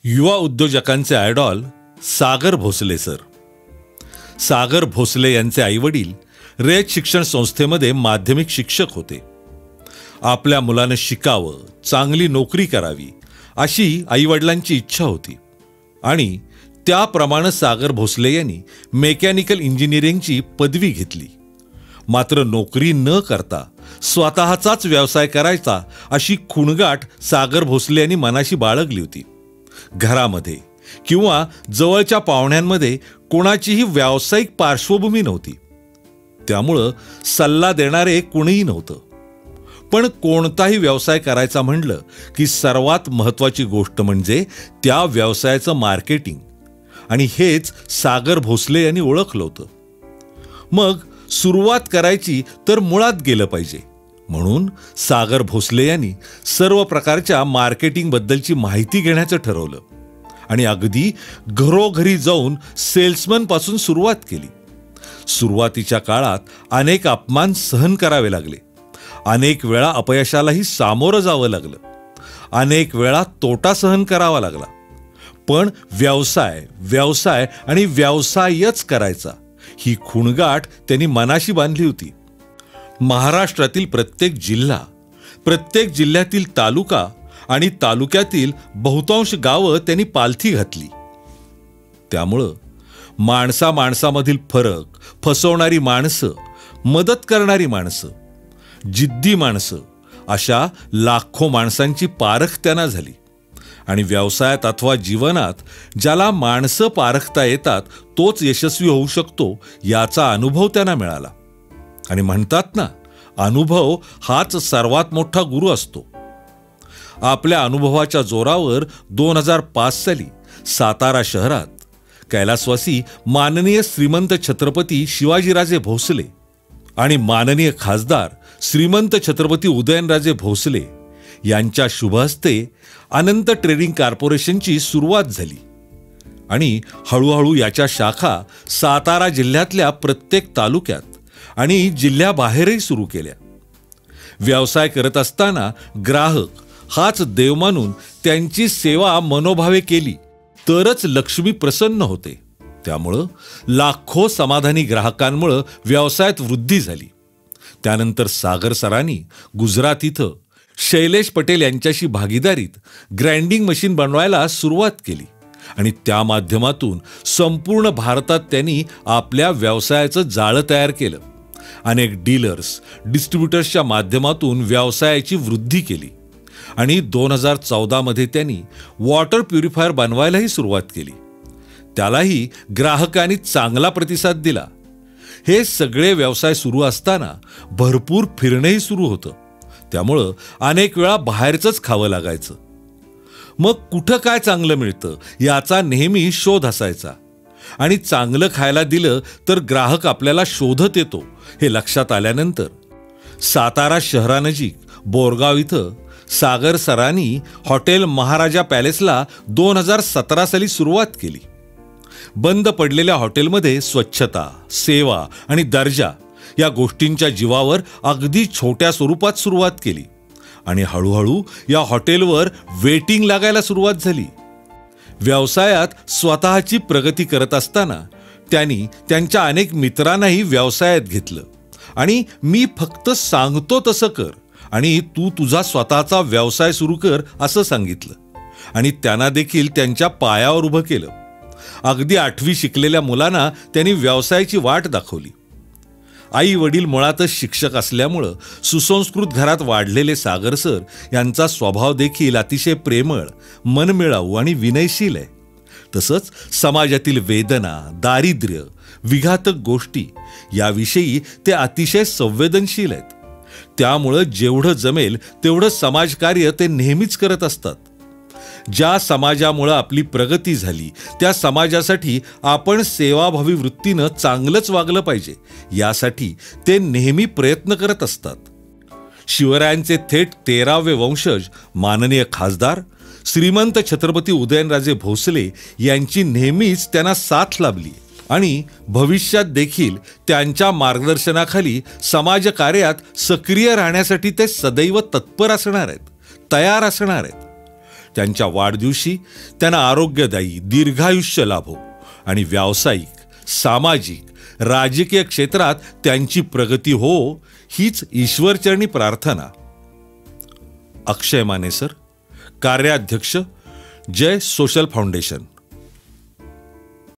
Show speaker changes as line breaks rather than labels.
युवा उद्योजकांचे आयडॉल सागर भोसले सर. सागर भोसले यांचे आईवडील रयत शिक्षण संस्थेमध्ये माध्यमिक शिक्षक होते. आपल्या मुलानं शिकावं, चांगली नोकरी करावी अशी आईवडिलांची इच्छा होती आणि त्याप्रमाणे सागर भोसले यांनी मेकॅनिकल इंजिनिअरिंगची पदवी घेतली. मात्र नोकरी न करता स्वतःचाच व्यवसाय करायचा अशी खुणगाठ सागर भोसले यांनी मनाशी बाळगली होती. घरामध्ये किंवा जवळच्या पाहुण्यांमध्ये कोणाचीही व्यावसायिक पार्श्वभूमी नव्हती, त्यामुळं सल्ला देणारे कोणीही नव्हतं. पण कोणताही व्यवसाय करायचा म्हणलं की सर्वात महत्त्वाची गोष्ट म्हणजे त्या व्यवसायाचं मार्केटिंग, आणि हेच सागर भोसले यांनी ओळखलं होतं. मग सुरुवात करायची तर मुळात गेलं पाहिजे, म्हणून सागर भोसले यांनी सर्व प्रकारच्या मार्केटिंगबद्दलची माहिती घेण्याचं ठरवलं आणि अगदी घरोघरी जाऊन सेल्समन पासून सुरुवात केली. सुरुवातीच्या काळात अनेक अपमान सहन करावे लागले, अनेक वेळा अपयशालाही सामोरं जावं लागलं, अनेक वेळा तोटा सहन करावा लागला. पण व्यवसाय व्यवसाय आणि व्यवसायच करायचा ही खुणगाठ त्यांनी मनाशी बांधली होती. महाराष्ट्रातील प्रत्येक जिल्हा, प्रत्येक जिल्ह्यातील तालुका आणि तालुक्यातील बहुतांश गावं त्यांनी पालथी घातली. त्यामुळं माणसामधील फरक, फसवणारी माणसं, मदत करणारी माणसं, जिद्दी माणसं अशा लाखो माणसांची पारख त्यांना झाली. आणि व्यवसायात अथवा जीवनात ज्याला माणसं पारखता येतात तोच यशस्वी होऊ शकतो याचा अनुभव त्यांना मिळाला. आणि म्हणतात ना, अनुभव हाच सर्वात मोठा गुरु असतो. आपल्या अनुभवाच्या जोरावर 2005 साली सातारा शहरात कैलासवासी माननीय श्रीमंत छत्रपती शिवाजीराजे भोसले आणि माननीय खासदार श्रीमंत छत्रपती उदयनराजे भोसले यांच्या शुभहस्ते अनंत ट्रेडिंग कॉर्पोरेशनची सुरुवात झाली आणि हळूहळू याच्या शाखा सातारा जिल्ह्यातल्या प्रत्येक तालुक्यात आणि जिल्ह्याबाहेरही सुरू केल्या. व्यवसाय करत असताना ग्राहक हाच देव मानून त्यांची सेवा मनोभावे केली तरच लक्ष्मी प्रसन्न होते. त्यामुळं लाखो समाधानी ग्राहकांमुळं व्यवसायात वृद्धी झाली. त्यानंतर सागर सरांनी गुजरात इथं शैलेश पटेल यांच्याशी भागीदारीत ग्राइंडिंग मशीन बनवायला सुरुवात केली आणि त्या माध्यमातून संपूर्ण भारतात त्यांनी आपल्या व्यवसायाचं जाळं तयार केलं. अनेक डीलर्स, डिस्ट्रीब्युटर्सच्या माध्यमातून व्यवसायाची वृद्धी केली आणि 2014 मध्ये त्यांनी वॉटर प्युरिफायर बनवायलाही सुरुवात केली. त्यालाही ग्राहकांनी चांगला प्रतिसाद दिला. हे सगळे व्यवसाय सुरू असताना भरपूर फिरणंही सुरू होतं, त्यामुळं अनेक वेळा बाहेरचंच खावं लागायचं. मग कुठं काय चांगलं मिळतं याचा नेहमी शोध असायचा आणि चांगलं खायला दिलं तर ग्राहक आपल्याला शोधत येतो हे लक्षात आल्यानंतर सातारा शहरानजीक बोरगाव इथं सागर सरांनी हॉटेल महाराजा पॅलेसला 2017 साली सुरुवात केली. बंद पडलेल्या हॉटेलमध्ये स्वच्छता, सेवा आणि दर्जा या गोष्टींच्या जीवावर अगदी छोट्या स्वरूपात सुरुवात केली आणि हळूहळू या हॉटेलवर वेटिंग लागायला सुरुवात झाली. व्यवसायात स्वतःची प्रगती करत असताना त्यांनी त्यांच्या अनेक मित्रांनाही व्यवसायात घेतलं आणि मी फक्त सांगतो तसं कर आणि तू तुझा स्वतःचा व्यवसाय सुरू कर असं सांगितलं आणि त्यांना देखील त्यांच्या पायावर उभं केलं. अगदी 8वी शिकलेल्या मुलांना त्यांनी व्यवसायाची वाट दाखवली. आई वडील मुळातच शिक्षक असल्यामुळं सुसंस्कृत घरात वाढलेले सागर सर यांचा स्वभाव देखील अतिशय प्रेमळ, मनमिळाऊ आणि विनयशील आहे. तसंच समाजातील वेदना, दारिद्र्य, विघातक गोष्टी याविषयी ते अतिशय संवेदनशील आहेत. त्यामुळं जेवढं जमेल तेवढं समाजकार्य ते नेहमीच करत असतात. ज्या समाजामुळं आपली प्रगती झाली त्या समाजासाठी आपण सेवाभावी वृत्तीनं चांगलंच वागलं पाहिजे यासाठी ते नेहमी प्रयत्न करत असतात. शिवरायांचे थेट 13वे वंशज माननीय खासदार श्रीमंत छत्रपती उदयनराजे भोसले यांची नेहमीच त्यांना साथ लाभली आणि भविष्यात देखील त्यांच्या मार्गदर्शनाखाली समाजकार्यात सक्रिय राहण्यासाठी ते सदैव तत्पर असणार आहेत, तयार असणार आहेत. त्यांच्या वाढदिवशी त्यांना आरोग्यदायी दीर्घायुष्य लाभो आणि व्यावसायिक, सामाजिक, राजकीय क्षेत्रात त्यांची प्रगती हो, हीच ईश्वरचरणी प्रार्थना. अक्षय माने सर, कार्याध्यक्ष, जय सोशल फाउंडेशन.